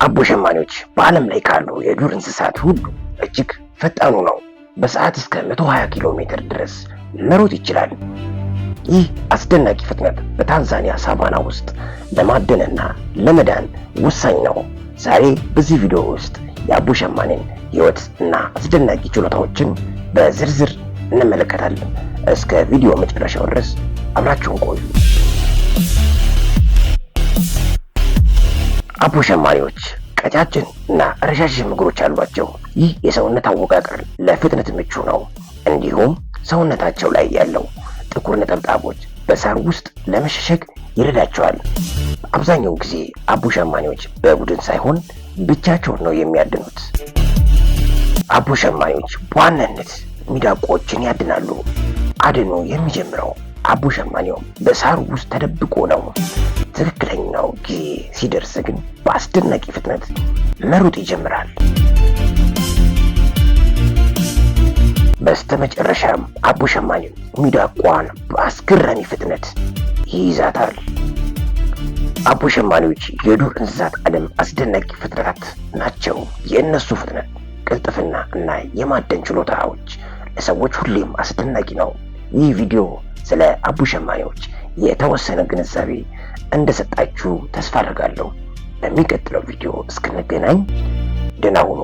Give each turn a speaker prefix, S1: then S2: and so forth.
S1: አቦ ሸማኔዎች በዓለም ላይ ካሉ የዱር እንስሳት ሁሉ እጅግ ፈጣኑ ነው። በሰዓት እስከ 120 ኪሎ ሜትር ድረስ መሮጥ ይችላል። ይህ አስደናቂ ፍጥነት በታንዛኒያ ሳቫና ውስጥ ለማደንና ለመዳን ወሳኝ ነው። ዛሬ በዚህ ቪዲዮ ውስጥ የአቦ ሸማኔን ሕይወት እና አስደናቂ ችሎታዎችን በዝርዝር እንመለከታለን። እስከ ቪዲዮ መጨረሻው ድረስ አብራችሁን ቆዩ። አቦ ሸማኔዎች ቀጫጭን እና ረዣዥም እግሮች አሏቸው። ይህ የሰውነት አወቃቀር ለፍጥነት ምቹ ነው። እንዲሁም ሰውነታቸው ላይ ያለው ጥቁር ነጠብጣቦች በሳር ውስጥ ለመሸሸግ ይረዳቸዋል። አብዛኛው ጊዜ አቦ ሸማኔዎች በቡድን ሳይሆን ብቻቸውን ነው የሚያድኑት። አቦ ሸማኔዎች በዋናነት ሚዳቆችን ያድናሉ። አድኑ የሚጀምረው አቦ ሸማኔው በሳሩ ውስጥ ተደብቆ ነው። ትክክለኛው ጊዜ ሲደርስ ግን በአስደናቂ ፍጥነት መሮጥ ይጀምራል። በስተመጨረሻም አቦ ሸማኔው ሚዳቋን በአስገራሚ ፍጥነት ይይዛታል። አቦ ሸማኔዎች የዱር እንስሳት ዓለም አስደናቂ ፍጥረታት ናቸው። የእነሱ ፍጥነት፣ ቅልጥፍና እና የማደን ችሎታዎች ለሰዎች ሁሌም አስደናቂ ነው። ይህ ቪዲዮ ስለ አቦ ሸማኔዎች የተወሰነ ግንዛቤ እንደሰጣችሁ ተስፋ አደርጋለሁ። በሚቀጥለው ቪዲዮ እስክንገናኝ ደህና ሁኑ።